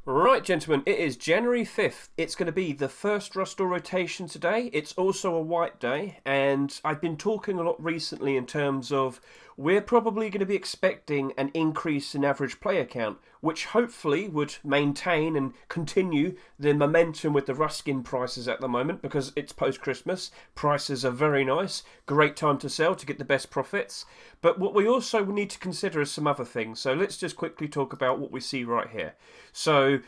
Right, gentlemen, it is January 5th. It's going to be the first Rustle rotation today. It's also a white day, and I've been talking a lot recently in terms of we're probably going to be expecting an increase in average player count, which hopefully would maintain and continue the momentum with the Ruskin prices at the moment because it's post-Christmas. Prices are very nice. Great time to sell to get the best profits. But what we also need to consider is some other things. So let's just quickly talk about what we see right here. So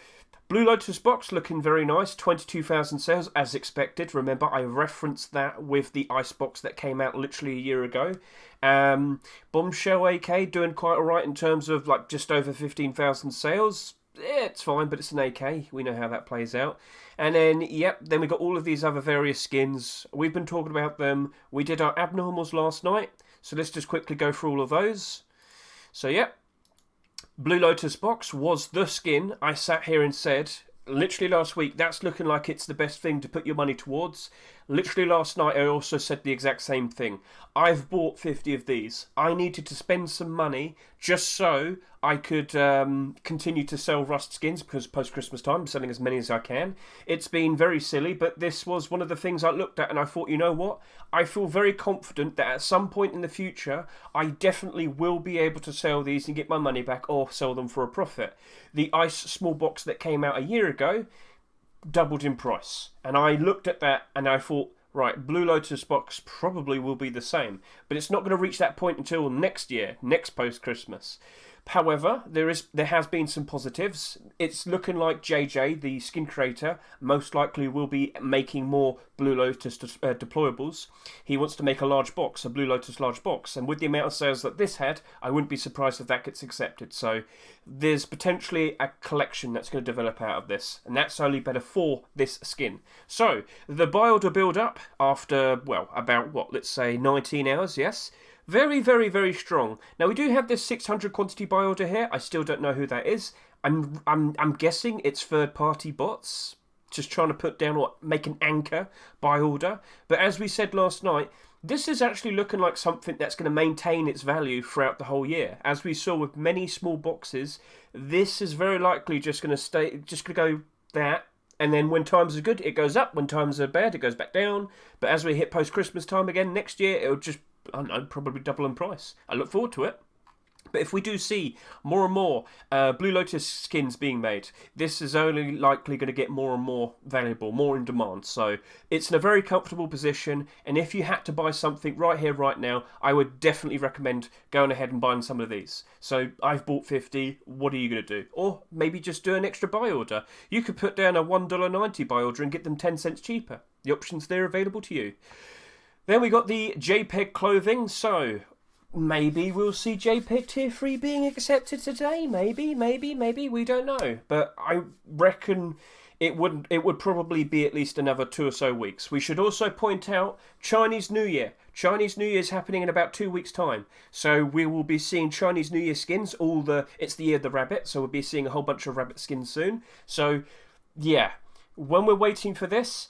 Blue Lotus box looking very nice, 22,000 sales as expected. Remember, I referenced that with the ice box that came out literally a year ago. Bombshell AK doing quite alright in terms of like just over 15,000 sales. Yeah, it's fine, but it's an AK. We know how that plays out. And then, then we got all of these other various skins. We've been talking about them. We did our abnormals last night. So let's just quickly go through all of those. So, Blue Lotus box was the skin I sat here and said, literally last week, that's looking like it's the best thing to put your money towards. Literally last night, I also said the exact same thing. I've bought 50 of these. I needed to spend some money just so I could continue to sell Rust skins because post-Christmas time, I'm selling as many as I can. It's been very silly, but this was one of the things I looked at and I thought, you know what? I feel very confident that at some point in the future, I definitely will be able to sell these and get my money back or sell them for a profit. The Ice small box that came out a year ago doubled in price. And I looked at that and I thought, right, Blue Lotus box probably will be the same. But it's not going to reach that point until next year, next post-Christmas. However, there has been some positives. It's looking like JJ, the skin creator, most likely will be making more Blue Lotus deployables. He wants to make a large box, a Blue Lotus large box. And with the amount of sales that this had, I wouldn't be surprised if that gets accepted. So there's potentially a collection that's going to develop out of this. And that's only better for this skin. So the buy order build up after, well, about what, let's say 19 hours, yes? Very, very, very strong. Now we do have this 600 quantity buy order here. I still don't know who that is. I'm guessing it's third-party bots, just trying to put down or make an anchor buy order. But as we said last night, this is actually looking like something that's going to maintain its value throughout the whole year. As we saw with many small boxes, this is very likely just going to go that. And then when times are good, it goes up. When times are bad, it goes back down. But as we hit post-Christmas time again next year, it'll just, I don't know, probably double in price. I look forward to it. But if we do see more and more Blue Lotus skins being made, this is only likely going to get more and more valuable, more in demand. So it's in a very comfortable position. And if you had to buy something right here, right now, I would definitely recommend going ahead and buying some of these. So I've bought 50. What are you going to do? Or maybe just do an extra buy order. You could put down a $1.90 buy order and get them 10 cents cheaper. The options there available to you. Then we got the JPEG clothing. So maybe we'll see JPEG Tier 3 being accepted today. Maybe. We don't know. But I reckon it would probably be at least another 2 or so weeks. We should also point out Chinese New Year. Chinese New Year is happening in about 2 weeks' time. So we will be seeing Chinese New Year skins. It's the year of the rabbit. So we'll be seeing a whole bunch of rabbit skins soon. So, yeah. When we're waiting for this,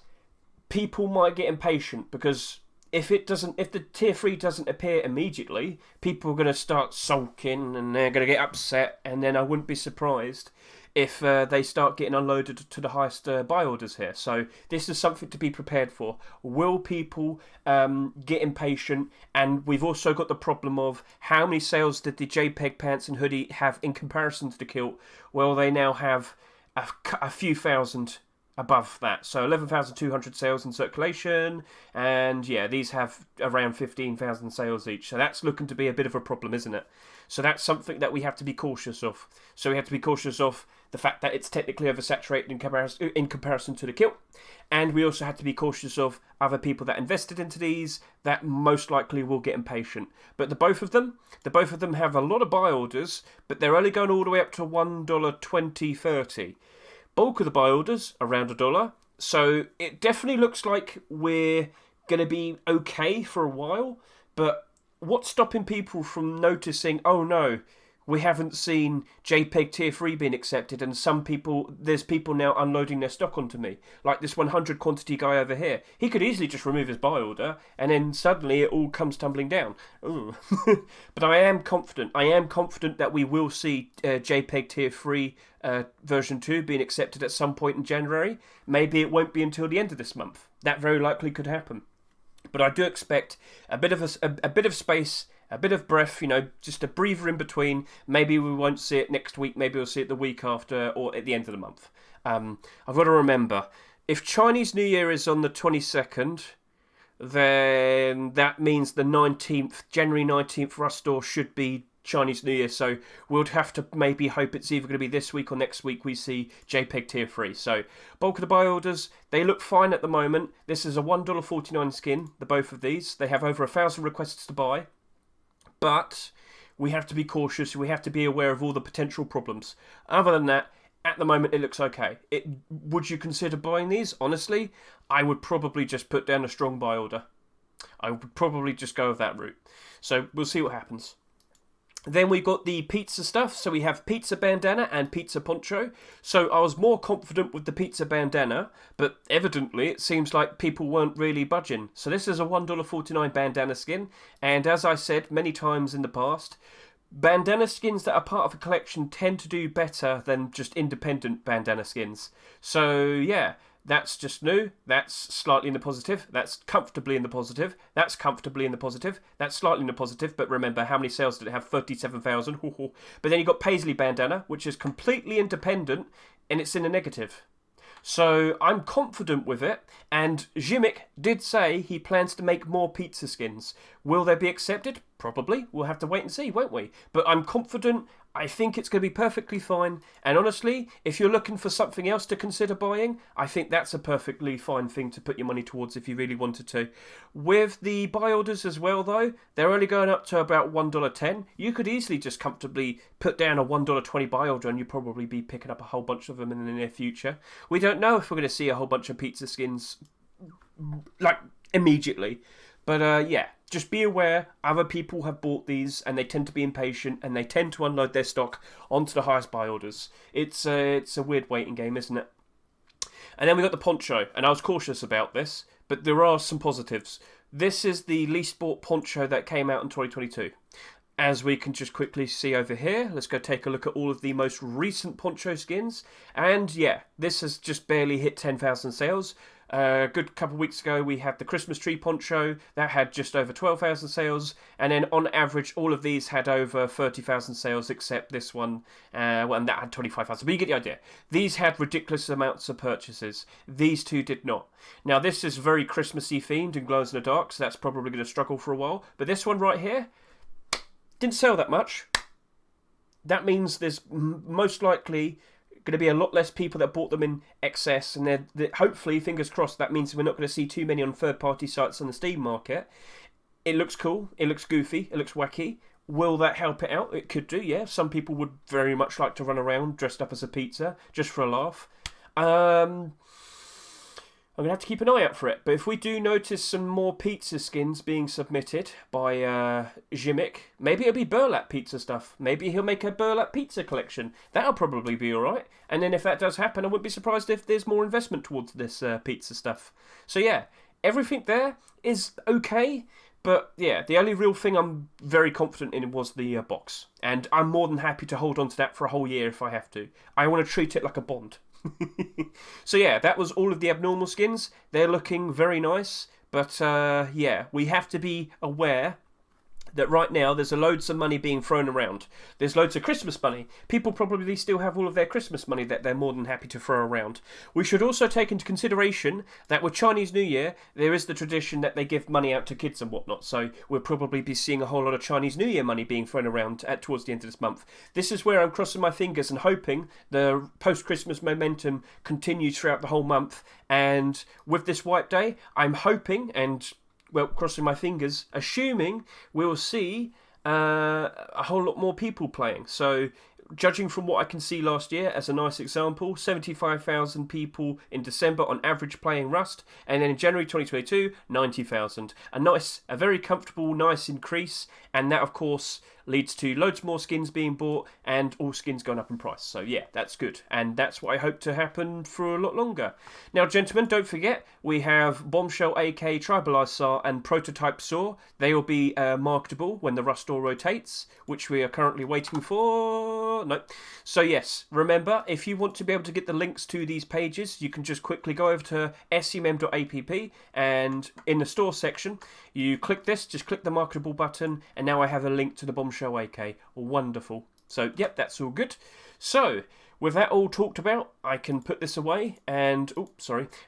people might get impatient because if the Tier 3 doesn't appear immediately, people are going to start sulking and they're going to get upset, and then I wouldn't be surprised if they start getting unloaded to the highest buy orders here. So this is something to be prepared for. Will people get impatient? And we've also got the problem of how many sales did the JPEG pants and hoodie have in comparison to the kilt? Well, they now have a few thousand above that. So 11,200 sales in circulation, and yeah, these have around 15,000 sales each. So that's looking to be a bit of a problem, isn't it? So that's something that we have to be cautious of. So we have to be cautious of the fact that it's technically oversaturated in comparison to the kilt. And we also have to be cautious of other people that invested into these that most likely will get impatient. But the both of them have a lot of buy orders, but they're only going all the way up to $1.20.30. Bulk of the buy orders around $1. So it definitely looks like we're going to be okay for a while. But what's stopping people from noticing, oh no, We haven't seen JPEG Tier 3 being accepted, and there's people now unloading their stock onto me. Like this 100 quantity guy over here. He could easily just remove his buy order, and then suddenly it all comes tumbling down. Ooh. But I am confident. I am confident that we will see JPEG Tier 3 version 2 being accepted at some point in January. Maybe it won't be until the end of this month. That very likely could happen. But I do expect a bit of space, a bit of breath, just a breather in between. Maybe we won't see it next week. Maybe we'll see it the week after or at the end of the month. I've got to remember, if Chinese New Year is on the 22nd, then that means the 19th, January 19th, Rust Store should be Chinese New Year. So we'll have to maybe hope it's either going to be this week or next week we see JPEG Tier 3. So bulk of the buy orders, they look fine at the moment. This is a $1.49 skin, the both of these. They have over 1,000 requests to buy. But we have to be cautious. We have to be aware of all the potential problems. Other than that, at the moment, it looks okay. Would you consider buying these? Honestly, I would probably just put down a strong buy order. I would probably just go with that route. So we'll see what happens. Then we got the pizza stuff. So we have pizza bandana and pizza poncho. So I was more confident with the pizza bandana, but evidently it seems like people weren't really budging. So this is a $1.49 bandana skin. And as I said many times in the past, bandana skins that are part of a collection tend to do better than just independent bandana skins. So yeah, that's just new. That's slightly in the positive. That's comfortably in the positive. That's comfortably in the positive. That's slightly in the positive. But remember, how many sales did it have? 37,000. But then you got Paisley bandana, which is completely independent, and it's in the negative. So I'm confident with it. And Jimmick did say he plans to make more pizza skins. Will they be accepted? Probably. We'll have to wait and see, won't we? But I'm confident. I think it's going to be perfectly fine. And honestly, if you're looking for something else to consider buying, I think that's a perfectly fine thing to put your money towards if you really wanted to. With the buy orders as well, though, they're only going up to about $1.10. You could easily just comfortably put down a $1.20 buy order and you'd probably be picking up a whole bunch of them in the near future. We don't know if we're going to see a whole bunch of pizza skins, like, immediately. But yeah, just be aware, other people have bought these and they tend to be impatient and they tend to unload their stock onto the highest buy orders. It's a weird waiting game, isn't it? And then we got the poncho, and I was cautious about this, but there are some positives. This is the least bought poncho that came out in 2022. As we can just quickly see over here, let's go take a look at all of the most recent poncho skins. And yeah, this has just barely hit 10,000 sales. A good couple of weeks ago, we had the Christmas tree poncho that had just over 12,000 sales, and then on average, all of these had over 30,000 sales, except this one, and that had 25,000. But you get the idea. These had ridiculous amounts of purchases. These two did not. Now, this is very Christmassy themed and glows in the dark, so that's probably going to struggle for a while. But this one right here didn't sell that much. That means there's most likely going to be a lot less people that bought them in excess, and hopefully, fingers crossed, that means we're not going to see too many on third-party sites on the Steam market. It looks cool, it looks goofy, it looks wacky. Will that help it out? It could do, yeah. Some people would very much like to run around dressed up as a pizza, just for a laugh. I'm going to have to keep an eye out for it. But if we do notice some more pizza skins being submitted by Jimmick, maybe it'll be burlap pizza stuff. Maybe he'll make a burlap pizza collection. That'll probably be alright. And then if that does happen, I wouldn't be surprised if there's more investment towards this pizza stuff. So yeah, everything there is okay. But yeah, the only real thing I'm very confident in was the box. And I'm more than happy to hold on to that for a whole year if I have to. I want to treat it like a bond. So yeah, that was all of the abnormal skins. They're looking very nice, but yeah, we have to be aware that right now there's loads of money being thrown around. There's loads of Christmas money. People probably still have all of their Christmas money that they're more than happy to throw around. We should also take into consideration that with Chinese New Year, there is the tradition that they give money out to kids and whatnot. So we'll probably be seeing a whole lot of Chinese New Year money being thrown around towards the end of this month. This is where I'm crossing my fingers and hoping the post-Christmas momentum continues throughout the whole month. And with this White Day, I'm hoping and crossing my fingers, assuming we'll see a whole lot more people playing. So, judging from what I can see last year, as a nice example, 75,000 people in December on average playing Rust, and then in January 2022, 90,000. A very comfortable, nice increase, and that, of course, leads to loads more skins being bought and all skins going up in price. So yeah, that's good. And that's what I hope to happen for a lot longer. Now, gentlemen, don't forget, we have Bombshell AK, Tribalized Saw and Prototype Saw. They will be marketable when the Rust Door rotates, which we are currently waiting for. No. So yes, remember, if you want to be able to get the links to these pages, you can just quickly go over to scmm.app and in the store section, you click this, just click the marketable button, and now I have a link to the Bombshell AK. Wonderful. So, yep, that's all good. So, with that all talked about, I can put this away and,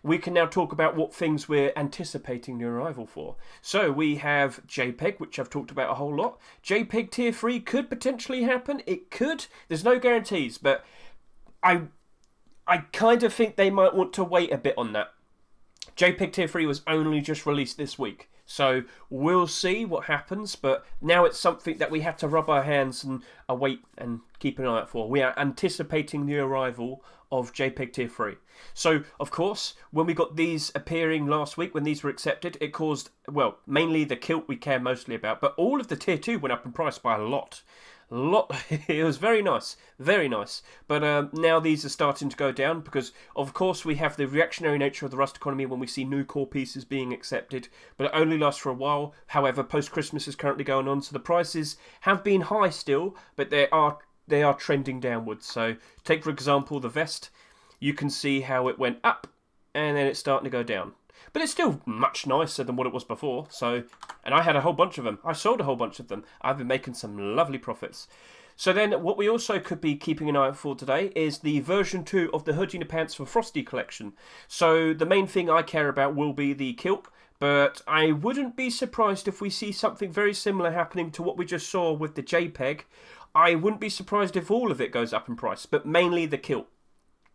we can now talk about what things we're anticipating the arrival for. So, we have JPEG, which I've talked about a whole lot. JPEG Tier 3 could potentially happen. It could. There's no guarantees, but I kind of think they might want to wait a bit on that. JPEG Tier 3 was only just released this week, so we'll see what happens, but now it's something that we have to rub our hands and await and keep an eye out for. We are anticipating the arrival of JPEG Tier 3. So, of course, when we got these appearing last week, when these were accepted, it caused, well, mainly the kilt we care mostly about, but all of the Tier 2 went up in price by a lot. It was very nice, very nice. But now these are starting to go down because, of course, we have the reactionary nature of the Rust economy when we see new core pieces being accepted, but it only lasts for a while. However, post-Christmas is currently going on, so the prices have been high still, but they are trending downwards. So, take for example the vest. You can see how it went up, and then it's starting to go down. But it's still much nicer than what it was before. So, and I had a whole bunch of them. I sold a whole bunch of them. I've been making some lovely profits. So then what we also could be keeping an eye out for today is the version 2 of the Hoodie and Pants for Frosty collection. So the main thing I care about will be the kilt. But I wouldn't be surprised if we see something very similar happening to what we just saw with the JPEG. I wouldn't be surprised if all of it goes up in price, but mainly the kilt.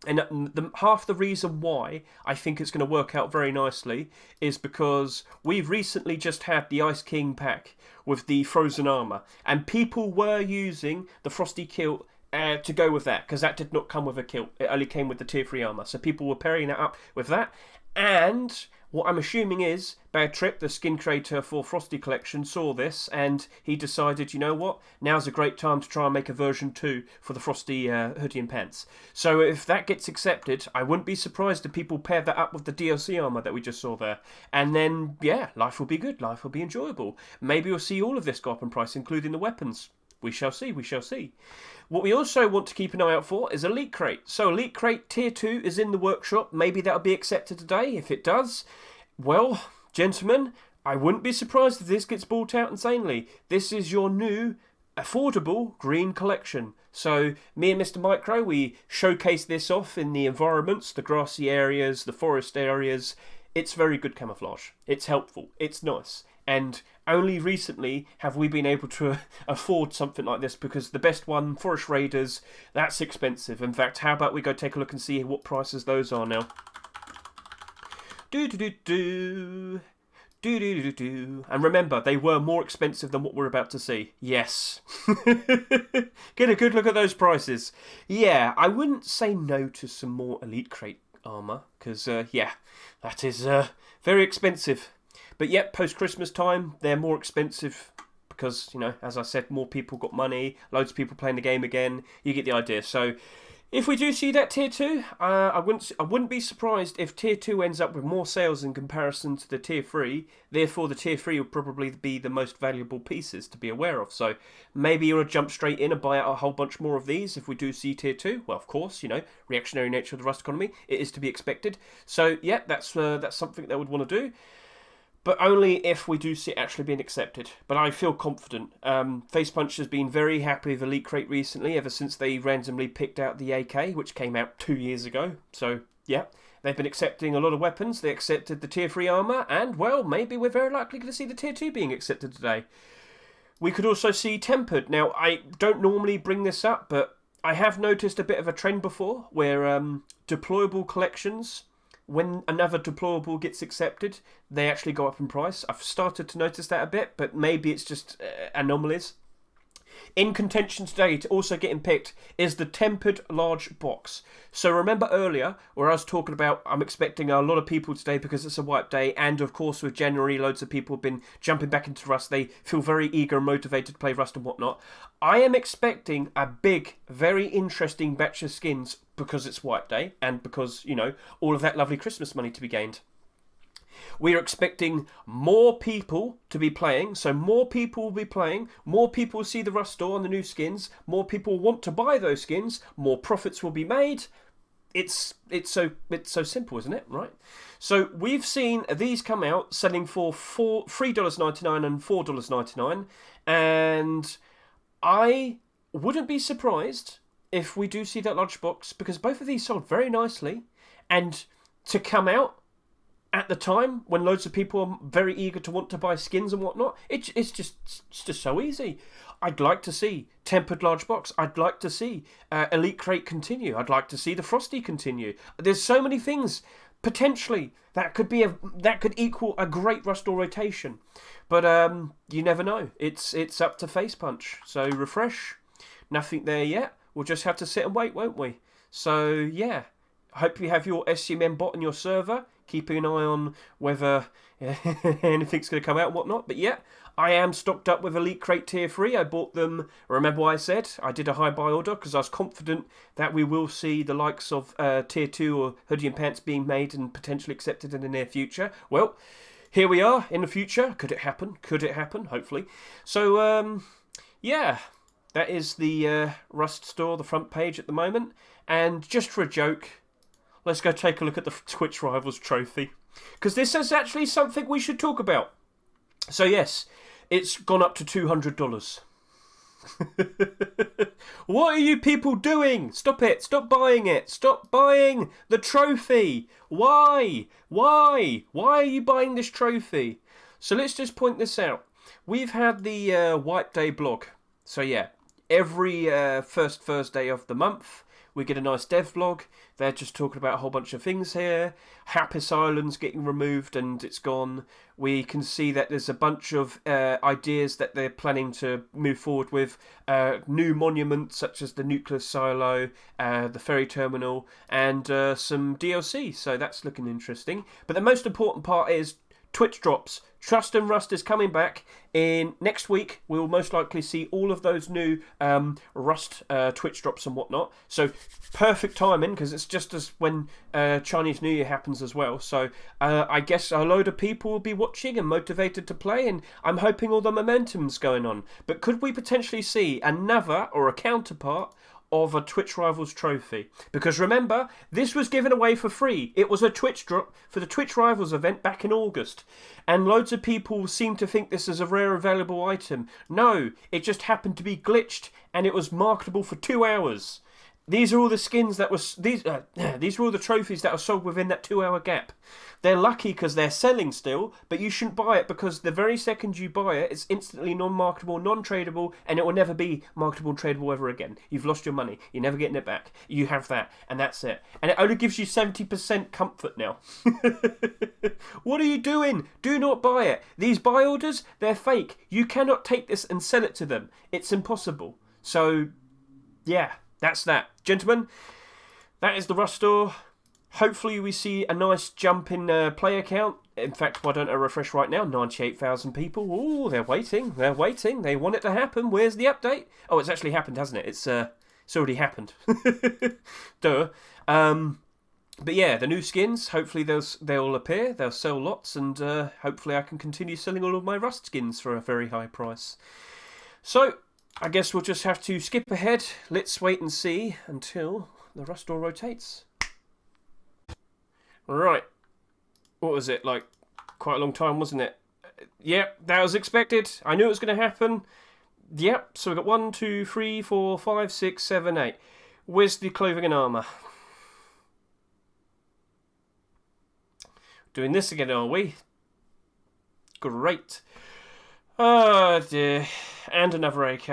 And half the reason why I think it's going to work out very nicely is because we've recently just had the Ice King pack with the frozen armour, and people were using the Frosty kilt to go with that, because that did not come with a kilt. It only came with the Tier 3 armour, so people were pairing that up with that. And what I'm assuming is Bad Trip, the skin creator for Frosty Collection, saw this and he decided, you know what, now's a great time to try and make a version 2 for the Frosty hoodie and pants. So if that gets accepted, I wouldn't be surprised if people pair that up with the DLC armour that we just saw there. And then, yeah, life will be good, life will be enjoyable. Maybe we'll see all of this go up in price, including the weapons. We shall see, we shall see. What we also want to keep an eye out for is Elite Crate. So Elite Crate Tier 2 is in the workshop. Maybe that'll be accepted today. If it does, well, gentlemen, I wouldn't be surprised if this gets bought out insanely. This is your new, affordable green collection. So me and Mr. Micro, we showcase this off in the environments, the grassy areas, the forest areas. It's very good camouflage. It's helpful. It's nice. And only recently have we been able to afford something like this, because the best one, Forest Raiders, that's expensive. In fact, how about we go take a look and see what prices those are now. And remember, they were more expensive than what we're about to see. Yes. Get a good look at those prices. Yeah, I wouldn't say no to some more Elite Crate armour, because, yeah, that is very expensive. But yet, post-Christmas time, they're more expensive because, you know, as I said, more people got money, loads of people playing the game again. You get the idea. So, if we do see that Tier 2, I wouldn't be surprised if Tier 2 ends up with more sales in comparison to the Tier 3. Therefore, the Tier 3 will probably be the most valuable pieces to be aware of. So, maybe you want to jump straight in and buy out a whole bunch more of these if we do see Tier 2. Well, of course, you know, reactionary nature of the Rust economy. It is to be expected. So, yeah, that's something that I would want to do. But only if we do see it actually being accepted. But I feel confident. Facepunch has been very happy with Elite Crate recently, ever since they randomly picked out the AK, which came out 2 years ago. So, yeah, they've been accepting a lot of weapons. They accepted the Tier 3 armour, and, well, maybe we're very likely going to see the Tier 2 being accepted today. We could also see Tempered. Now, I don't normally bring this up, but I have noticed a bit of a trend before, where deployable collections, when another deployable gets accepted, they actually go up in price. I've started to notice that a bit, but maybe it's just anomalies. In contention today, to also getting picked, is the tempered large box. So remember earlier, where I was talking about, I'm expecting a lot of people today because it's a wipe day, and of course with January, loads of people have been jumping back into Rust. They feel very eager and motivated to play Rust and whatnot. I am expecting a big, very interesting batch of skins because it's wipe day, and because, you know, all of that lovely Christmas money to be gained. We are expecting more people to be playing, so more people will be playing, more people will see the Rust store and the new skins, more people want to buy those skins, more profits will be made. It's so simple, isn't it? Right? So we've seen these come out selling for $3.99 and $4.99, and I wouldn't be surprised if we do see that large box, because both of these sold very nicely, and to come out at the time when loads of people are very eager to want to buy skins and whatnot, it's just so easy. I'd like to see tempered large box. I'd like to see Elite Crate continue. I'd like to see the Frosty continue. There's so many things potentially that could equal a great Rust or rotation, but you never know. It's up to Face Punch. So refresh, nothing there yet. We'll just have to sit and wait, won't we? So yeah, hope you have your SCMM bot on your server, keeping an eye on whether anything's going to come out and whatnot. But yeah, I am stocked up with Elite Crate Tier 3. I bought them, remember what I said? I did a high buy order because I was confident that we will see the likes of Tier 2 or Hoodie and Pants being made and potentially accepted in the near future. Well, here we are in the future. Could it happen? Could it happen? Hopefully. So, yeah, that is the Rust store, the front page at the moment. And just for a joke, let's go take a look at the Twitch Rivals trophy, because this is actually something we should talk about. So yes, it's gone up to $200. What are you people doing? Stop it. Stop buying it. Stop buying the trophy. Why? Why? Why are you buying this trophy? So let's just point this out. We've had the Wipe Day blog. So yeah, every first Thursday of the month, we get a nice dev blog. They're just talking about a whole bunch of things here. Happis Island's getting removed and it's gone. We can see that there's a bunch of ideas that they're planning to move forward with. New monuments such as the nuclear silo, the ferry terminal, and some DLC. So that's looking interesting. But the most important part is Twitch drops. Trust and Rust is coming back in next week. We will most likely see all of those new Rust Twitch drops and whatnot. So perfect timing, because it's just as when Chinese New Year happens as well. So I guess a load of people will be watching and motivated to play, and I'm hoping all the momentum's going on. But could we potentially see another or a counterpart of a Twitch Rivals trophy? Because remember, this was given away for free. It was a Twitch drop for the Twitch Rivals event back in August. And loads of people seem to think this is a rare and valuable item. No, it just happened to be glitched and it was marketable for 2 hours. These are all the skins that was these are all the trophies that are sold within that 2 hour gap. They're lucky because they're selling still, but you shouldn't buy it because the very second you buy it, it's instantly non-marketable, non-tradable, and it will never be marketable and tradable ever again. You've lost your money. You're never getting it back. You have that, and that's it. And it only gives you 70% comfort now. What are you doing? Do not buy it. These buy orders, they're fake. You cannot take this and sell it to them. It's impossible. So, yeah, that's that. Gentlemen, that is the Rust store. Hopefully we see a nice jump in player count. In fact, why don't I refresh right now? 98,000 people. Ooh, they're waiting. They're waiting. They want it to happen. Where's the update? Oh, it's actually happened, hasn't it? It's already happened. Duh. But yeah, the new skins, hopefully they'll appear. They'll sell lots, and hopefully I can continue selling all of my Rust skins for a very high price. So, I guess we'll just have to skip ahead. Let's wait and see until the Rust door rotates. Right. What was it? Like, quite a long time, wasn't it? Yep, that was expected. I knew it was going to happen. Yep, so we've got 1, 2, 3, 4, 5, 6, 7, 8. Where's the clothing and armour? Doing this again, are we? Great. Oh dear. And another AK.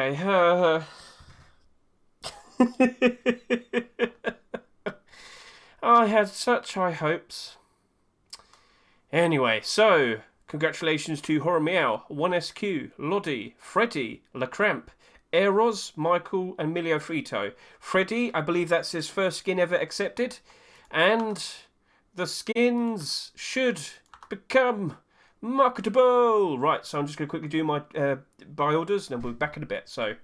I had such high hopes. Anyway, so, congratulations to Horror Meow, 1SQ, Loddy, Freddy, LaCramp, Eros, Michael, and Emilio Frito. Freddy, I believe that's his first skin ever accepted. And the skins should become marketable. Right, so I'm just going to quickly do my buy orders, and then we'll be back in a bit. So,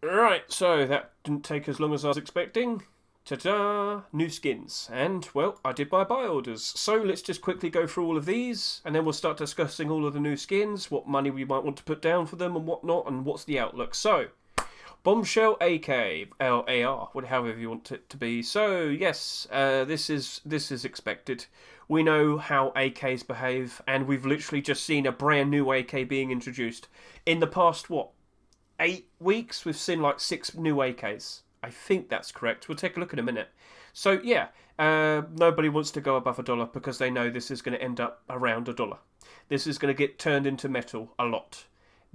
right, so that didn't take as long as I was expecting. Ta-da! New skins. And, well, I did my buy orders. So let's just quickly go through all of these, and then we'll start discussing all of the new skins, what money we might want to put down for them and whatnot, and what's the outlook. So, Bombshell AK, AR, however you want it to be. So, yes, this is expected. We know how AKs behave, and we've literally just seen a brand new AK being introduced. In the past, 8 weeks, we've seen like 6 new AKs. I think that's correct. We'll take a look in a minute. So, yeah, nobody wants to go above $1 because they know this is going to end up around $1. This is going to get turned into metal a lot.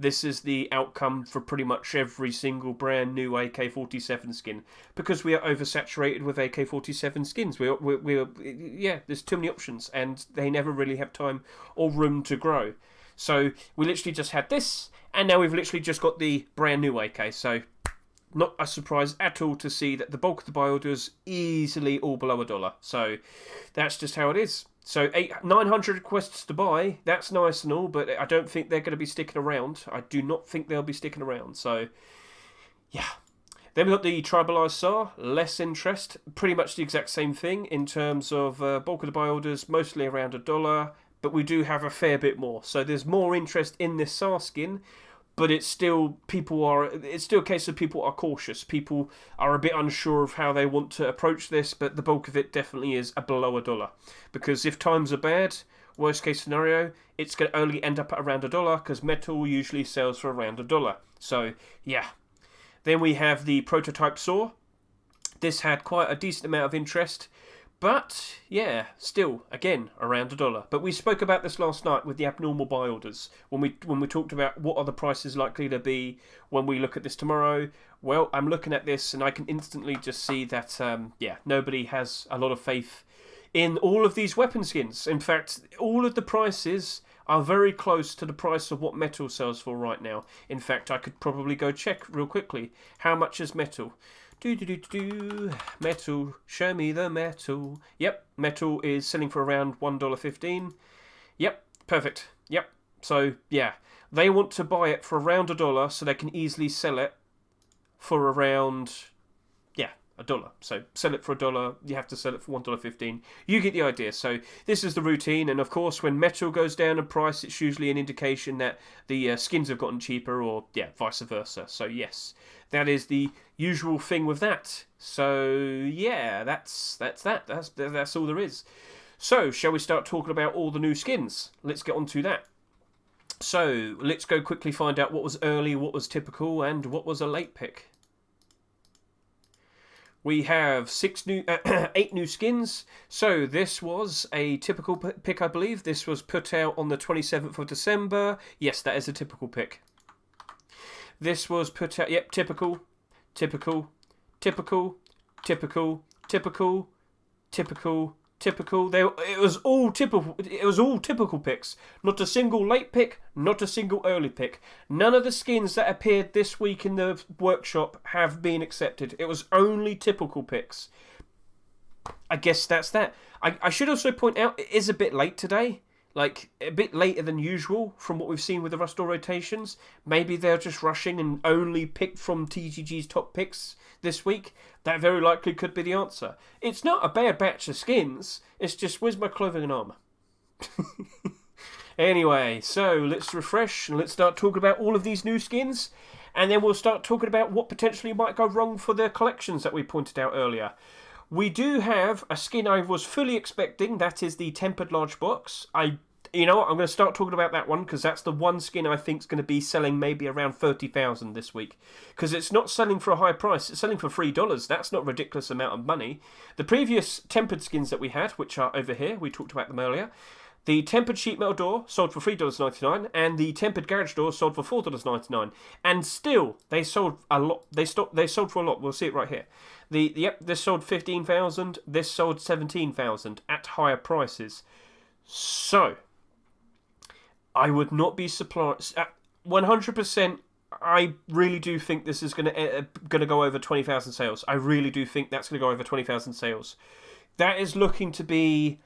This is the outcome for pretty much every single brand new AK-47 skin because we are oversaturated with AK-47 skins. Yeah, there's too many options and they never really have time or room to grow. So we literally just had this, and now we've literally just got the brand new AK. So not a surprise at all to see that the bulk of the buy orders easily all below $1. So that's just how it is. So 900 requests to buy, that's nice and all, but I don't think they're going to be sticking around. I do not think they'll be sticking around. So, yeah. Then we've got the Tribalized SAR, less interest, pretty much the exact same thing in terms of bulk of the buy orders, mostly around $1, but we do have a fair bit more. So there's more interest in this SAR skin, but it's still a case of people are cautious. People are a bit unsure of how they want to approach this, but the bulk of it definitely is below $1. Because if times are bad, worst case scenario, it's going to only end up at around $1 because metal usually sells for around $1. So, yeah. Then we have the prototype saw. This had quite a decent amount of interest. But, yeah, still, again, around $1. But we spoke about this last night with the abnormal buy orders. When we talked about what are the prices likely to be when we look at this tomorrow. Well, I'm looking at this and I can instantly just see that, nobody has a lot of faith in all of these weapon skins. In fact, all of the prices are very close to the price of what metal sells for right now. In fact, I could probably go check real quickly. How much is metal? Metal, show me the metal. Yep, metal is selling for around $1.15. Yep, perfect. Yep, so yeah, they want to buy it for around $1 so they can easily sell it for around, $1. So sell it for $1, you have to sell it for $1.15. You get the idea. So this is the routine, and of course when metal goes down in price, it's usually an indication that the skins have gotten cheaper, or vice versa. So yes, that is the usual thing with that. So yeah, that's all there is. So shall we start talking about all the new skins? Let's get on to that. So let's go quickly find out what was early, what was typical, and what was a late pick. We have 8 new skins. So this was a typical pick, I believe. This was put out on the 27th of December. Yes, that is a typical pick. This was put out, typical. It was all typical picks. Not a single late pick, not a single early pick. None of the skins that appeared this week in the workshop have been accepted. It was only typical picks. I guess that's that. I should also point out it is a bit late today. Like, a bit later than usual from what we've seen with the Rust rotations. Maybe they're just rushing and only picked from TGG's top picks this week. That very likely could be the answer. It's not a bad batch of skins. It's just, where's my clothing and armour? Anyway, so let's refresh and let's start talking about all of these new skins. And then we'll start talking about what potentially might go wrong for the collections that we pointed out earlier. We do have a skin I was fully expecting. That is the Tempered Large Box. I'm going to start talking about that one because that's the one skin I think is going to be selling maybe around 30,000 this week. Because it's not selling for a high price. It's selling for $3. That's not a ridiculous amount of money. The previous tempered skins that we had, which are over here, we talked about them earlier. The tempered sheet metal door sold for $3.99, and the tempered garage door sold for $4.99. And still, they sold a lot. They sold for a lot. We'll see it right here. This sold 15,000. This sold 17,000 at higher prices. So, I would not be surprised. 100%. I really do think this is gonna go over 20,000 sales. I really do think that's gonna go over 20,000 sales. That is looking to be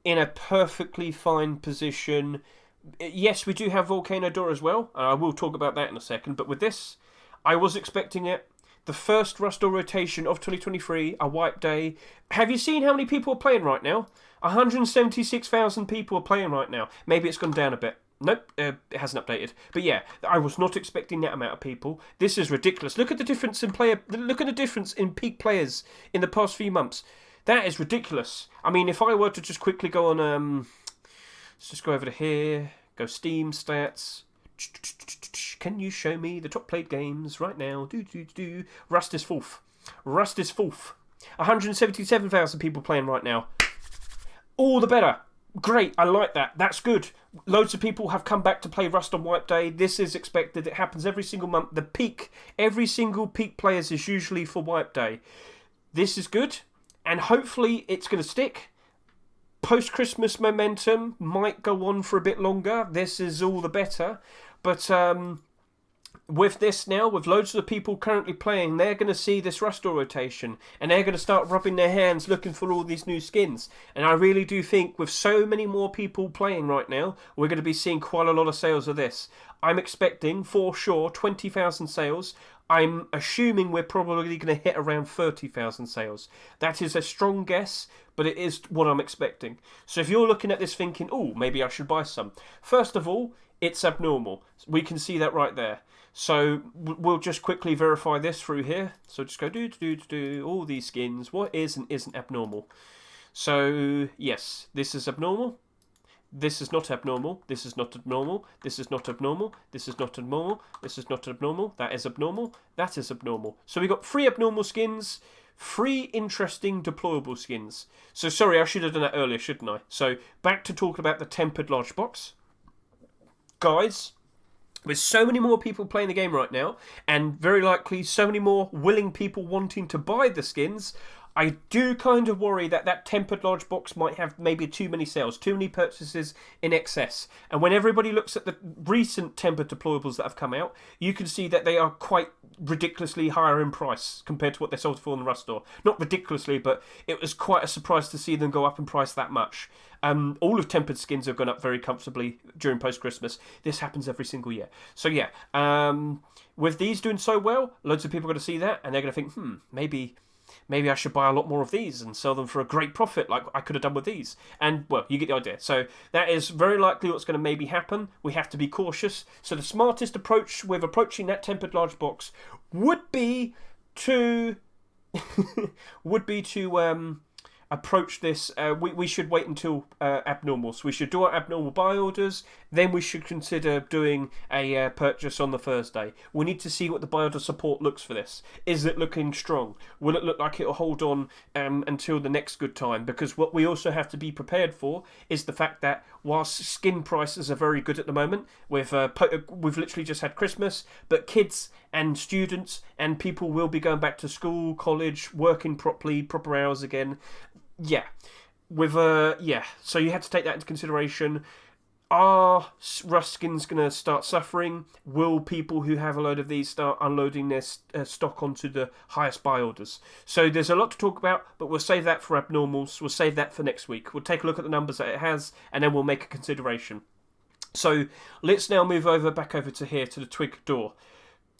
in a perfectly fine position. Yes, we do have Volcano Door as well, and I will talk about that in a second. But with this, I was expecting it. The first Rust Door rotation of 2023, a wipe day. Have you seen how many people are playing right now? 176,000 people are playing right now. Maybe it's gone down a bit. Nope, it hasn't updated. But yeah, I was not expecting that amount of people. This is ridiculous. Look at the difference in Look at the difference in peak players in the past few months. That is ridiculous. I mean, if I were to just quickly go on, let's just go over to here. Go Steam stats. Can you show me the top played games right now? Rust is fourth. 177,000 people playing right now. All the better. Great, I like that. That's good. Loads of people have come back to play Rust on Wipe Day. This is expected. It happens every single month. Every single peak players is usually for Wipe Day. This is good, and hopefully it's going to stick. Post-Christmas momentum might go on for a bit longer. This is all the better. But with this now, with loads of the people currently playing, they're going to see this Rust Door rotation, and they're going to start rubbing their hands looking for all these new skins. And I really do think with so many more people playing right now, we're going to be seeing quite a lot of sales of this. I'm expecting, for sure, 20,000 sales. I'm assuming we're probably going to hit around 30,000 sales. That is a strong guess, but it is what I'm expecting. So if you're looking at this thinking, oh, maybe I should buy some. First of all, it's abnormal. We can see that right there. So we'll just quickly verify this through here. So just go do all these skins. What is and isn't abnormal? So yes, this is abnormal. This is not abnormal. This is not abnormal. This is not abnormal. This is not abnormal. This is not abnormal. That is abnormal. That is abnormal. So we got 3 abnormal skins, 3 interesting deployable skins. So sorry, I should have done that earlier, shouldn't I? So back to talking about the tempered large box. Guys, with so many more people playing the game right now, and very likely so many more willing people wanting to buy the skins, I do kind of worry that that tempered large box might have maybe too many sales, too many purchases in excess. And when everybody looks at the recent tempered deployables that have come out, you can see that they are quite ridiculously higher in price compared to what they sold for in the Rust Store. Not ridiculously, but it was quite a surprise to see them go up in price that much. All of tempered skins have gone up very comfortably during post-Christmas. This happens every single year. So yeah, with these doing so well, loads of people are going to see that, and they're going to think, maybe I should buy a lot more of these and sell them for a great profit like I could have done with these. And, well, you get the idea. So that is very likely what's going to maybe happen. We have to be cautious. So the smartest approach with approaching that tempered large box would be to approach this. We should wait until abnormal. So we should do our abnormal buy orders. Then we should consider doing a purchase on the Thursday. We need to see what the buy order support looks for this. Is it looking strong? Will it look like it will hold on until the next good time? Because what we also have to be prepared for is the fact that whilst skin prices are very good at the moment, we've literally just had Christmas, but kids and students and people will be going back to school, college, working properly, proper hours again. Yeah, so you had to take that into consideration. Are Rust skins going to start suffering? Will people who have a load of these start unloading their stock onto the highest buy orders? So there's a lot to talk about, but we'll save that for abnormals. We'll save that for next week. We'll take a look at the numbers that it has, and then we'll make a consideration. So let's now move back over to here, to the Twig Door.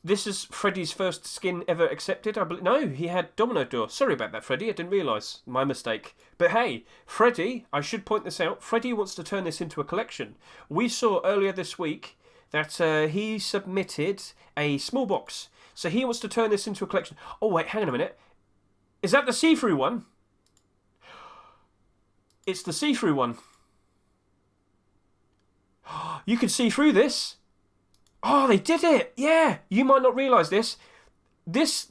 This is Freddy's first skin ever accepted. No, he had Domino Door. Sorry about that, Freddy. I didn't realise. My mistake. But hey, Freddy, I should point this out, Freddy wants to turn this into a collection. We saw earlier this week that he submitted a small box. So he wants to turn this into a collection. Oh, wait, hang on a minute. Is that the see-through one? It's the see-through one. You can see through this. Oh, they did it! Yeah, you might not realise this. This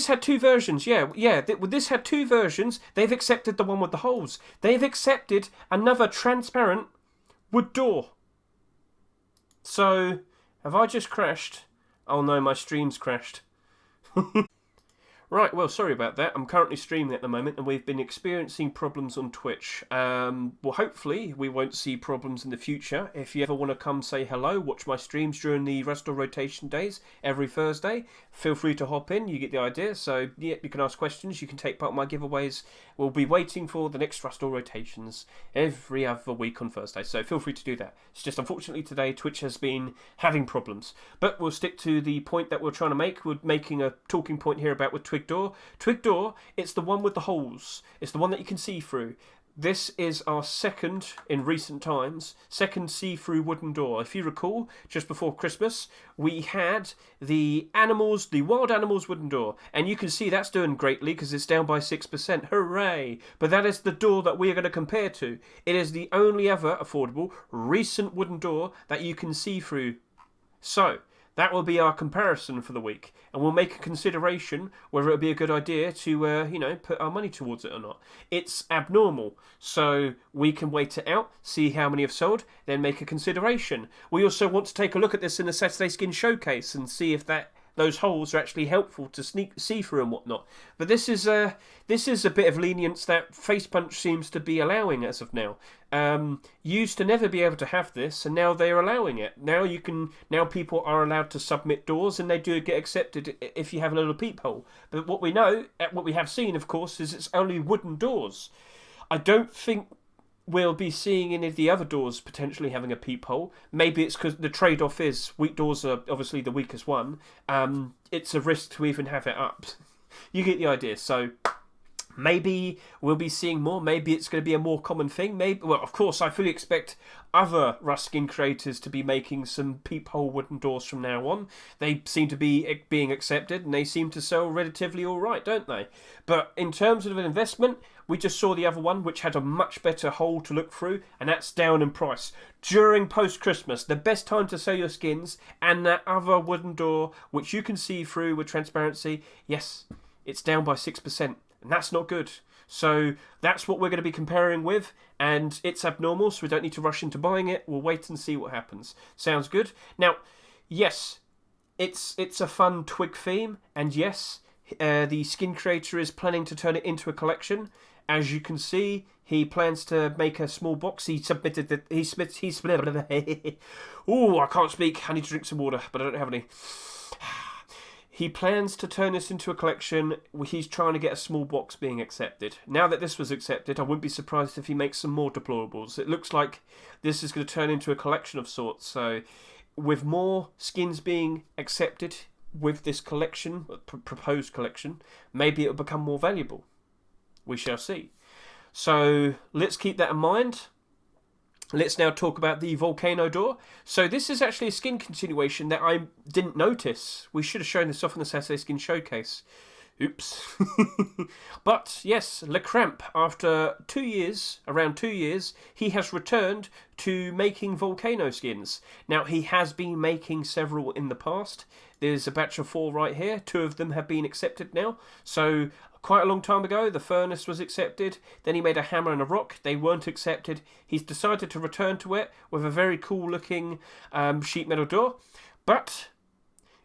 had 2 versions. Yeah. This had 2 versions. They've accepted the one with the holes. They've accepted another transparent wood door. So, have I just crashed? Oh no, my stream's crashed. Right, well, sorry about that. I'm currently streaming at the moment and we've been experiencing problems on Twitch. Well, hopefully we won't see problems in the future. If you ever want to come say hello, watch my streams during the Restore Rotation days every Thursday, feel free to hop in, you get the idea. So, yeah, you can ask questions, you can take part in my giveaways. We'll be waiting for the next Restore Rotations every other week on Thursday, so feel free to do that. It's just unfortunately today Twitch has been having problems. But we'll stick to the point that we're trying to make. We're making a talking point here about with Twig Door. Twig Door, it's the one with the holes. It's the one that you can see through. This is our second, in recent times, second see-through wooden door. If you recall, just before Christmas, we had the animals, the wild animals wooden door. And you can see that's doing greatly because it's down by 6%. Hooray! But that is the door that we are going to compare to. It is the only ever affordable, recent wooden door that you can see through. So, that will be our comparison for the week, and we'll make a consideration whether it would be a good idea to, put our money towards it or not. It's abnormal, so we can wait it out, see how many have sold, then make a consideration. We also want to take a look at this in the Saturday Skin Showcase and see if those holes are actually helpful to see through and whatnot. But this is a bit of lenience that Facepunch seems to be allowing as of now. Used to never be able to have this, and now they're allowing it. Now people are allowed to submit doors, and they do get accepted if you have a little peephole. But what we have seen, of course, is it's only wooden doors. I don't think we'll be seeing any of the other doors potentially having a peephole. Maybe it's because the trade-off is weak doors are obviously the weakest one. It's a risk to even have it up. You get the idea. So maybe we'll be seeing more. Maybe it's going to be a more common thing. Well, of course, I fully expect other Ruskin creators to be making some peephole wooden doors from now on. They seem to be being accepted, and they seem to sell relatively all right, don't they? But in terms of an investment, we just saw the other one, which had a much better hole to look through, and that's down in price. During post-Christmas, the best time to sell your skins, and that other wooden door, which you can see through with transparency, yes, it's down by 6%, and that's not good. So that's what we're going to be comparing with, and it's abnormal, so we don't need to rush into buying it. We'll wait and see what happens. Sounds good? Now, yes, it's a fun twig theme, and yes, the skin creator is planning to turn it into a collection. As you can see, he plans to make a small box. He submitted that Ooh, I can't speak. I need to drink some water, but I don't have any. He plans to turn this into a collection. He's trying to get a small box being accepted. Now that this was accepted, I wouldn't be surprised if he makes some more deployables. It looks like this is going to turn into a collection of sorts. So, with more skins being accepted with this collection, proposed collection, maybe it'll become more valuable. We shall see. So let's keep that in mind. Let's now talk about the volcano door. So this is actually a skin continuation that I didn't notice. We should have shown this off in the Saturday Skin Showcase. Oops. But yes, Le Cramp, after around 2 years, he has returned to making volcano skins. Now, he has been making several in the past. There's a batch of 4 right here. 2 of them have been accepted now. So quite a long time ago, the furnace was accepted. Then he made a hammer and a rock. They weren't accepted. He's decided to return to it with a very cool looking sheet metal door. But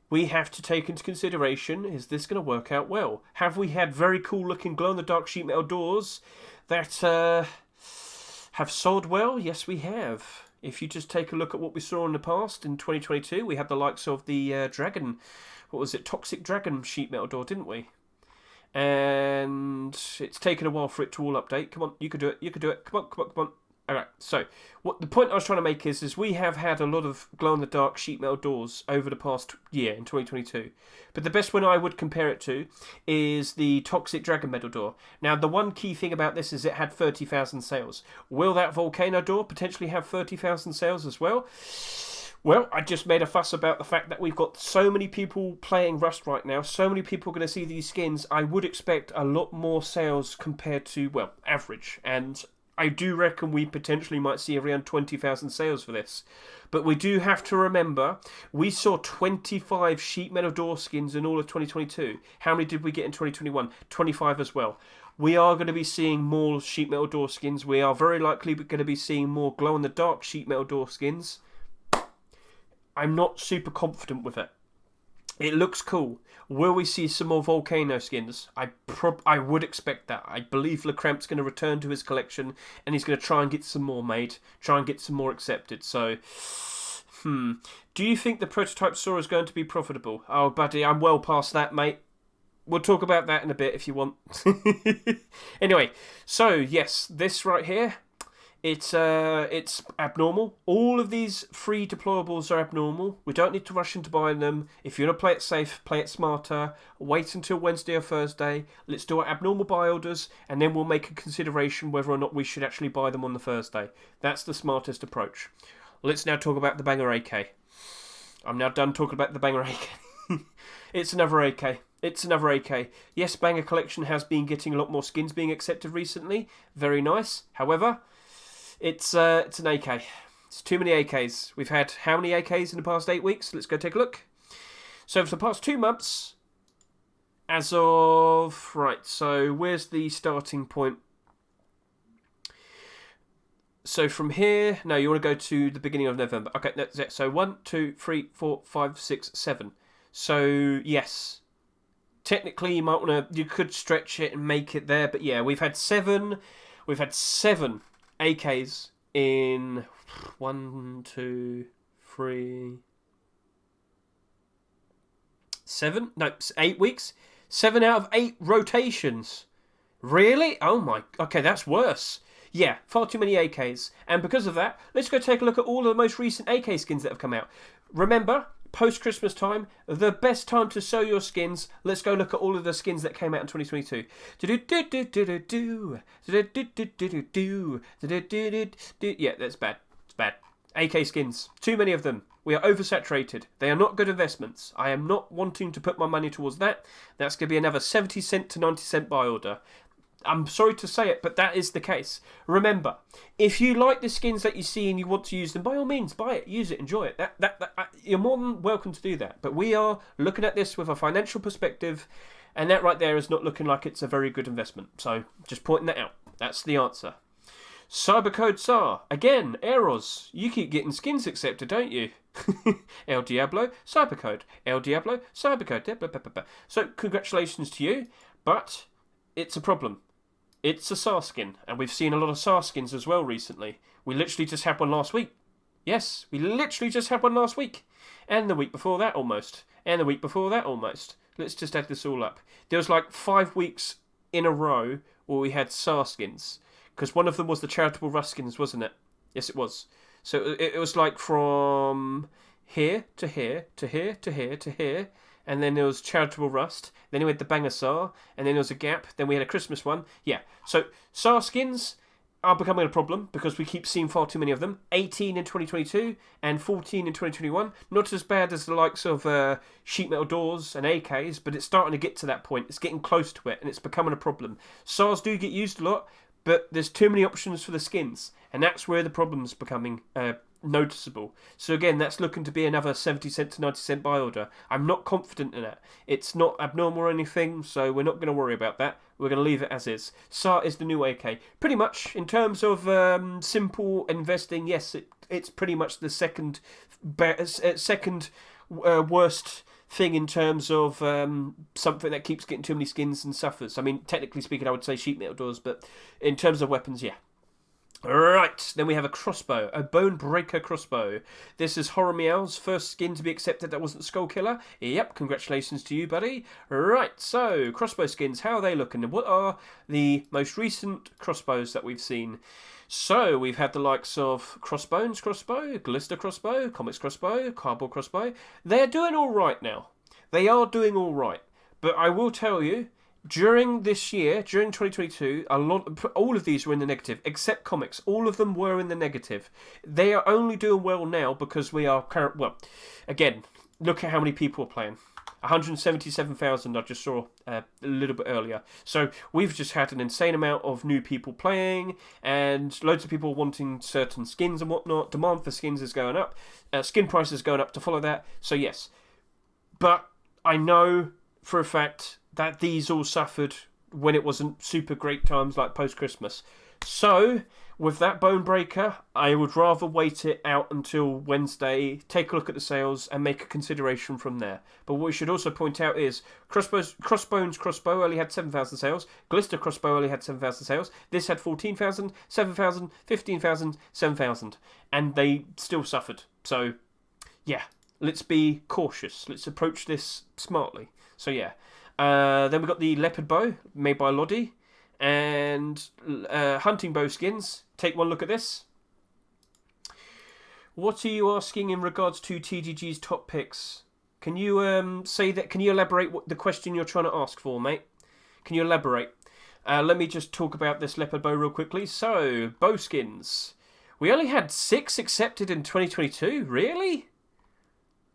we have to take into consideration, is this going to work out well? Have we had very cool looking glow-in-the-dark sheet metal doors that have sold well? Yes, we have. If you just take a look at what we saw in the past, in 2022, we had the likes of the Dragon, Toxic Dragon sheet metal door, didn't we? And it's taken a while for it to all update. Come on, you can do it, Come on. Alright, so the point I was trying to make is we have had a lot of glow-in-the-dark sheet metal doors over the past year in 2022. But the best one I would compare it to is the Toxic Dragon metal door. Now, the one key thing about this is it had 30,000 sales. Will that volcano door potentially have 30,000 sales as well? Well, I just made a fuss about the fact that we've got so many people playing Rust right now, so many people are going to see these skins. I would expect a lot more sales compared to, well, average. And I do reckon we potentially might see around 20,000 sales for this. But we do have to remember, we saw 25 sheet metal door skins in all of 2022. How many did we get in 2021? 25 as well. We are going to be seeing more sheet metal door skins. We are very likely going to be seeing more glow-in-the-dark sheet metal door skins. I'm not super confident with it. It looks cool. Will we see some more volcano skins? I would expect that. I believe Lecramp's going to return to his collection, and he's going to try and get some more made, try and get some more accepted. So, do you think the prototype saw is going to be profitable? Oh, buddy, I'm well past that, mate. We'll talk about that in a bit if you want. Anyway, so yes, this right here, it's abnormal. All of these free deployables are abnormal. We don't need to rush into buying them. If you want to play it safe, play it smarter. Wait until Wednesday or Thursday. Let's do our abnormal buy orders, and then we'll make a consideration whether or not we should actually buy them on the Thursday. That's the smartest approach. Let's now talk about the Banger AK. I'm now done talking about the Banger AK. It's another AK. It's another AK. Yes, Banger Collection has been getting a lot more skins being accepted recently. Very nice. However, it's an AK. It's too many AKs. We've had how many AKs in the past 8 weeks? Let's go take a look. So for the past 2 months, as of... Right, so where's the starting point? So from here... No, you want to go to the beginning of November. Okay, that's it. So 1, 2, 3, 4, 5, 6, 7. So, yes. Technically, you could stretch it and make it there. But yeah, we've had seven AKs in 1, 2, 3, 7? No, 8 weeks. 7 out of 8 rotations. Really? Oh my... Okay, that's worse. Yeah, far too many AKs. And because of that, let's go take a look at all of the most recent AK skins that have come out. Remember, post-Christmas time, the best time to sell your skins. Let's go look at all of the skins that came out in 2022. Yeah, that's bad. It's bad. AK skins. Too many of them. We are oversaturated. They are not good investments. I am not wanting to put my money towards that. That's going to be another 70 cent to 90 cent buy order. I'm sorry to say it, but that is the case. Remember, if you like the skins that you see and you want to use them, by all means, buy it, use it, enjoy it. You're more than welcome to do that. But we are looking at this with a financial perspective, and that right there is not looking like it's a very good investment. So, just pointing that out. That's the answer. Cybercode SAR. Again, Eros. You keep getting skins accepted, don't you? El Diablo, Cybercode. El Diablo, Cybercode. So, congratulations to you, but it's a problem. It's a SAR skin, and we've seen a lot of SAR skins as well recently. We literally just had one last week. Yes, we literally just had one last week. And the week before that almost. And the week before that almost. Let's just add this all up. There was like 5 weeks in a row where we had SAR skins. Because one of them was the Charitable Rust skins, wasn't it? Yes, it was. So it was like from here to here to here to here to here. And then there was Charitable Rust, then we had the Banger SAR, and then there was a gap, then we had a Christmas one. Yeah, so SAR skins are becoming a problem because we keep seeing far too many of them. 18 in 2022 and 14 in 2021. Not as bad as the likes of sheet metal doors and AKs, but it's starting to get to that point. It's getting close to it, and it's becoming a problem. SARs do get used a lot, but there's too many options for the skins, and that's where the problem's becoming noticeable. So again, that's looking to be another 70 cent to 90 cent buy order. I'm not confident in that. It's not abnormal or anything, so we're not going to worry about that. We're going to leave it as is. SAR is the new AK. Pretty much, in terms of simple investing, yes, it's pretty much the second worst thing in terms of something that keeps getting too many skins and suffers. I mean, technically speaking, I would say sheet metal doors, but in terms of weapons, yeah. Right, then we have a crossbow, a Bone Breaker crossbow. This is Horror Meow's first skin to be accepted that wasn't Skull Killer. Yep, congratulations to you, buddy. Right, so, crossbow skins, how are they looking? And what are the most recent crossbows that we've seen? So, we've had the likes of Crossbones crossbow, Glista crossbow, Comics crossbow, Cardboard crossbow. They're doing alright now. They are doing alright. But I will tell you, during this year, during 2022, all of these were in the negative, except Comics. All of them were in the negative. They are only doing well now because we are well, again, look at how many people are playing. 177,000 I just saw a little bit earlier. So we've just had an insane amount of new people playing and loads of people wanting certain skins and whatnot. Demand for skins is going up. Skin prices going up to follow that. So yes. But I know for a fact that these all suffered when it wasn't super great times like post-Christmas. So, with that bone breaker, I would rather wait it out until Wednesday, take a look at the sales, and make a consideration from there. But what we should also point out is Crossbones Crossbow only had 7,000 sales, Glister Crossbow only had 7,000 sales, this had 14,000, 7,000, 15,000, 7,000, and they still suffered. So, yeah, let's be cautious. Let's approach this smartly. So, yeah. Then we got the Leopard Bow, made by Lodi. And hunting bow skins. Take one look at this. What are you asking in regards to TGG's top picks? Can you say that? Can you elaborate what the question you're trying to ask for, mate? Can you elaborate? Let me just talk about this leopard bow real quickly. So, bow skins. We only had 6 accepted in 2022. Really?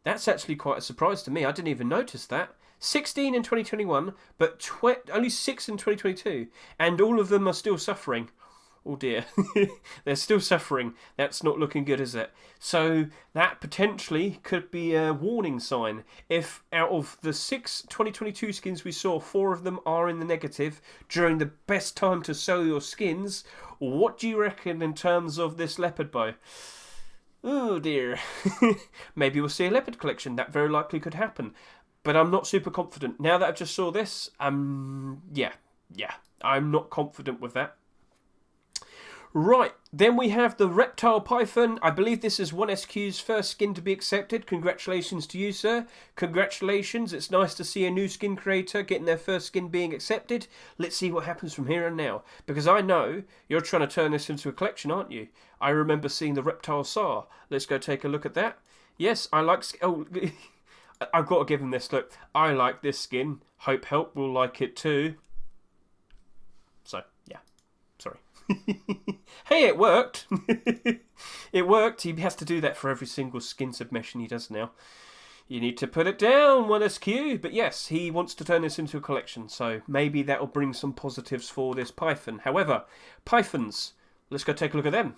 That's actually quite a surprise to me. I didn't even notice that. 16 in 2021, but only 6 in 2022. And all of them are still suffering. Oh dear. They're still suffering. That's not looking good, is it? So that potentially could be a warning sign. If out of the 6 2022 skins we saw, 4 of them are in the negative during the best time to sell your skins, what do you reckon in terms of this leopard bow? Oh dear. Maybe we'll see a leopard collection. That very likely could happen. But I'm not super confident. Now that I just saw this, yeah, I'm not confident with that. Right, then we have the Reptile Python. I believe this is 1SQ's first skin to be accepted. Congratulations to you, sir. Congratulations. It's nice to see a new skin creator getting their first skin being accepted. Let's see what happens from here and now. Because I know you're trying to turn this into a collection, aren't you? I remember seeing the Reptile Sar. Let's go take a look at that. Yes, I like... Oh... I've got to give him this look. I like this skin. Hope Help will like it too. So, yeah. Sorry. Hey, it worked. It worked. He has to do that for every single skin submission he does now. You need to put it down, 1SQ. But yes, he wants to turn this into a collection. So maybe that will bring some positives for this Python. However, Pythons. Let's go take a look at them.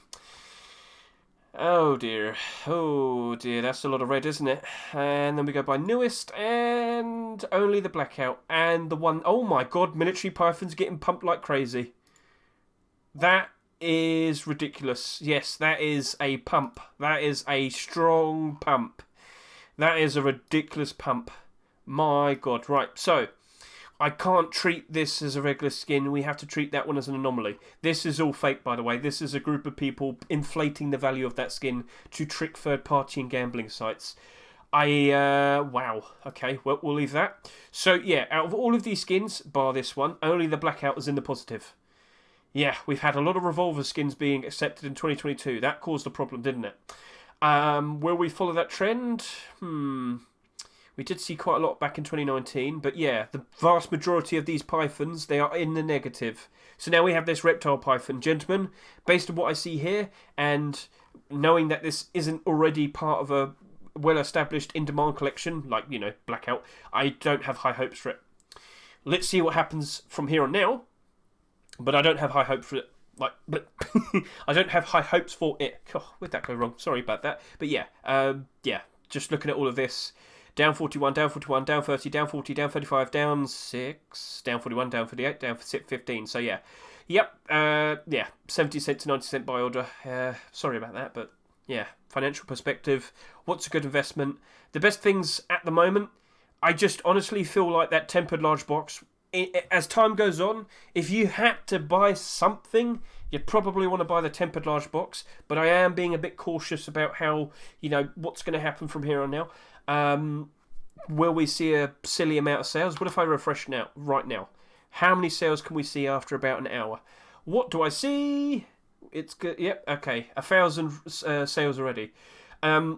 Oh dear, that's a lot of red, isn't it? And then we go by newest, and only the blackout, and the one, oh my god, military pythons getting pumped like crazy. That is ridiculous. Yes, that is a pump. That is a strong pump. That is a ridiculous pump. My god, right, so... I can't treat this as a regular skin. We have to treat that one as an anomaly. This is all fake, by the way. This is a group of people inflating the value of that skin to trick third-party and gambling sites. Wow. Okay, well, we'll leave that. So, yeah, out of all of these skins, bar this one, only the blackout is in the positive. Yeah, we've had a lot of revolver skins being accepted in 2022. That caused a problem, didn't it? Will we follow that trend? We did see quite a lot back in 2019, but yeah, the vast majority of these pythons, they are in the negative. So now we have this reptile python. Gentlemen, based on what I see here, and knowing that this isn't already part of a well-established in-demand collection, like, you know, Blackout, I don't have high hopes for it. Let's see what happens from here on now, but I don't have high hopes for it. I don't have high hopes for it. Oh, where'd that go wrong? Sorry about that. But yeah, just looking at all of this, down 41, down 41, down 30, down 40, down 35, down 6, down 41, down 48, down 15. So yeah. Yep, 70 cent to 90 cent buy order. Sorry about that, but yeah, financial perspective, what's a good investment? The best things at the moment, I just honestly feel like that tempered large box, as time goes on, if you had to buy something, you'd probably want to buy the tempered large box, but I am being a bit cautious about how, you know, what's going to happen from here on now. Will we see a silly amount of sales? What if I refresh now, right now? How many sales can we see after about an hour? What do I see? It's good. Yep, okay. 1,000 sales already.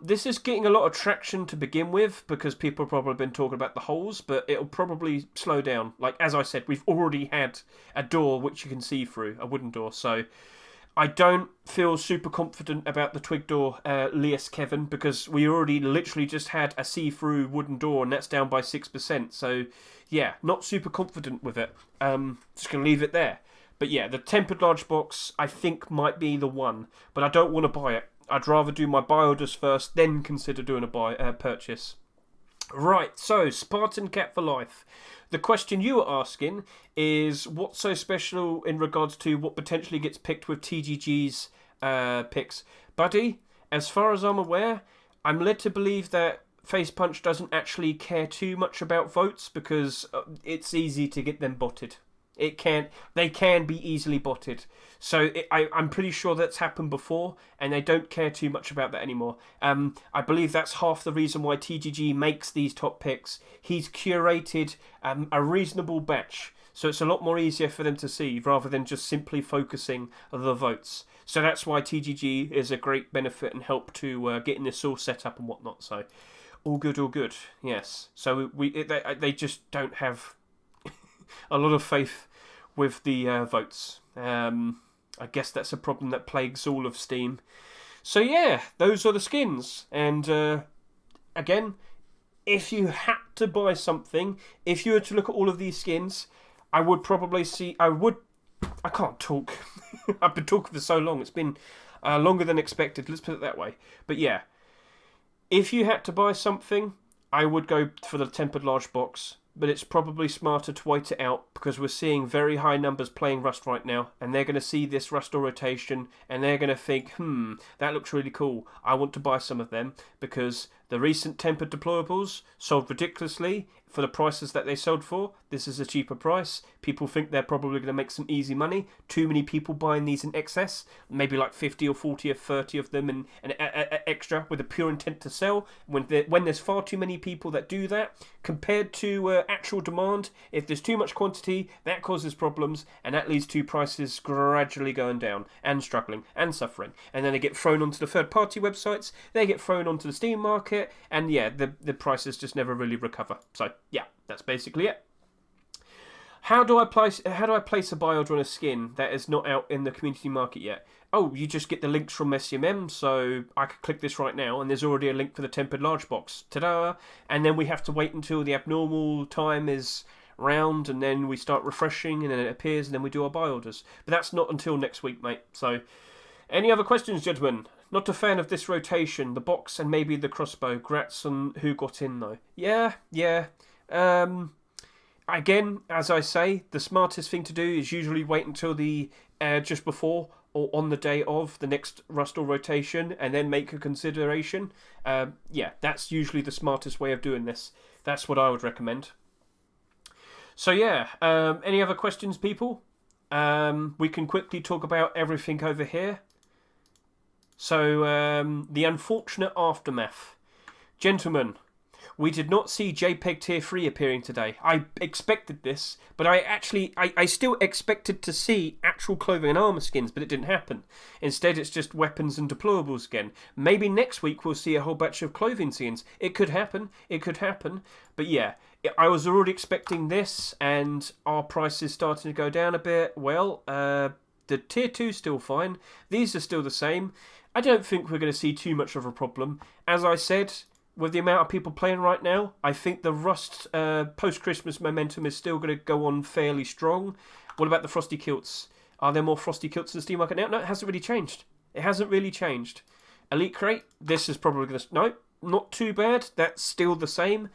This is getting a lot of traction to begin with because people have probably been talking about the holes, but it'll probably slow down. Like, as I said, we've already had a door which you can see through, a wooden door, so I don't feel super confident about the twig door, Lias Kevin, because we already literally just had a see-through wooden door, and that's down by 6%. So, yeah, not super confident with it. Just going to leave it there. But yeah, the tempered large box, I think, might be the one. But I don't want to buy it. I'd rather do my buy orders first, then consider doing a purchase. Right, so Spartan Cat for life. the question you were asking is what's so special in regards to what potentially gets picked with TGG's picks. Buddy, as far as I'm aware, I'm led to believe that Face Punch doesn't actually care too much about votes because it's easy to get them botted. They can be easily botted. So I'm pretty sure that's happened before, and they don't care too much about that anymore. I believe that's half the reason why TGG makes these top picks. He's curated a reasonable batch, so it's a lot more easier for them to see rather than just simply focusing the votes. So that's why TGG is a great benefit and help to getting this all set up and whatnot. So all good, yes. So they just don't have a lot of faith with the votes. I guess that's a problem that plagues all of Steam. So yeah, those are the skins. And again, if you had to buy something, if you were to look at all of these skins, I would probably see... I can't talk. I've been talking for so long. It's been longer than expected. Let's put it that way. But yeah, if you had to buy something, I would go for the tempered large box. But it's probably smarter to wait it out because we're seeing very high numbers playing Rust right now, and they're going to see this Rust or rotation and they're going to think, that looks really cool. I want to buy some of them because the recent tempered deployables sold ridiculously for the prices that they sold for. This is a cheaper price. People think they're probably going to make some easy money. Too many people buying these in excess, maybe like 50 or 40 or 30 of them and extra with a pure intent to sell. When there's far too many people that do that, compared to actual demand, if there's too much quantity, that causes problems, and that leads to prices gradually going down and struggling and suffering. And then they get thrown onto the third-party websites, they get thrown onto the Steam market, and yeah, the prices just never really recover. So yeah, that's basically it. How do I place a buy order on a skin that is not out in the community market yet? Oh, you just get the links from SCMM, so I could click this right now, and there's already a link for the tempered large box. Ta-da! And then we have to wait until the abnormal time is round, and then we start refreshing, and then it appears, and then we do our buy orders. But that's not until next week, mate. So, any other questions, gentlemen? Not a fan of this rotation, the box, and maybe the crossbow. Grats on who got in, though. Yeah. Again, as I say, the smartest thing to do is usually wait until the just before or on the day of the next Rust or rotation and then make a consideration. Yeah, that's usually the smartest way of doing this. That's what I would recommend. So yeah, any other questions, people? We can quickly talk about everything over here. So, the unfortunate aftermath. Gentlemen, we did not see JPEG Tier 3 appearing today. I expected this, but I still expected to see actual clothing and armour skins, but it didn't happen. Instead, it's just weapons and deployables again. Maybe next week we'll see a whole batch of clothing skins. It could happen. But yeah, I was already expecting this, and our price is starting to go down a bit. Well, the Tier 2's still fine. These are still the same. I don't think we're going to see too much of a problem. As I said, with the amount of people playing right now, I think the Rust post-Christmas momentum is still going to go on fairly strong. What about the Frosty Kilts? Are there more Frosty Kilts in the Steam market now? No, it hasn't really changed. Elite Crate, this is probably going to... No, not too bad. That's still the same.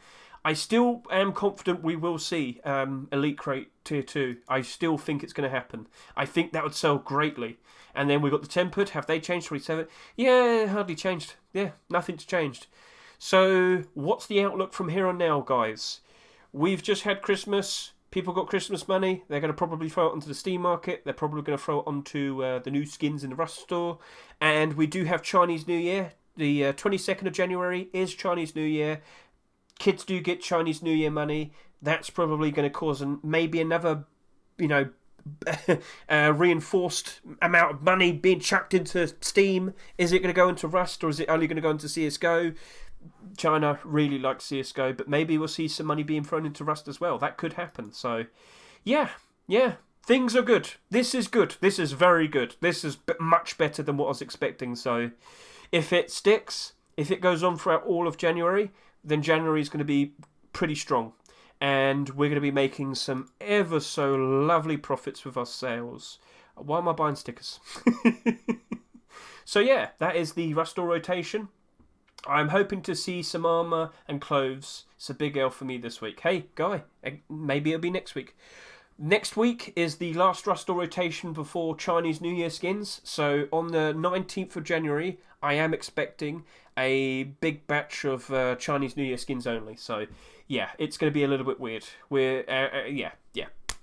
I still am confident we will see Elite Crate Tier 2. I still think it's going to happen. I think that would sell greatly. And then we've got the Tempered. Have they changed? 27? Yeah, hardly changed. Yeah, nothing's changed. So, what's the outlook from here on now, guys? We've just had Christmas. People got Christmas money. They're going to probably throw it onto the Steam market. They're probably going to throw it onto the new skins in the Rust store. And we do have Chinese New Year. The 22nd of January is Chinese New Year. Kids do get Chinese New Year money. That's probably going to cause maybe another, reinforced amount of money being chucked into Steam. Is it going to go into Rust, or is it only going to go into CSGO? China really likes CSGO, but maybe we'll see some money being thrown into Rust as well. That could happen. So, yeah. Things are good. This is good. This is very good. This is much better than what I was expecting. So, if it sticks, if it goes on throughout all of January, then January is going to be pretty strong. And we're going to be making some ever so lovely profits with our sales. Why am I buying stickers? So yeah, that is the Rust or rotation. I'm hoping to see some armour and clothes. It's a big L for me this week. Hey, Guy, maybe it'll be next week. Next week is the last Rust rotation before Chinese New Year skins. So on the 19th of January, I am expecting a big batch of Chinese New Year skins only. So yeah, it's going to be a little bit weird. Yeah.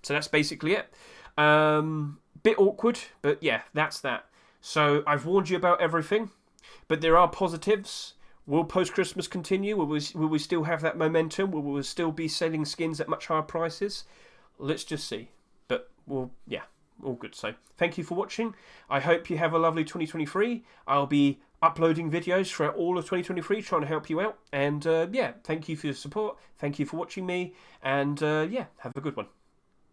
So that's basically it. Bit awkward, but yeah, that's that. So I've warned you about everything, but there are positives. Will post-Christmas continue? Will we still have that momentum? Will we still be selling skins at much higher prices? Let's just see. But, well, yeah, all good. So, thank you for watching. I hope you have a lovely 2023. I'll be uploading videos throughout all of 2023, trying to help you out. And, yeah, thank you for your support. Thank you for watching me. And, yeah, have a good one.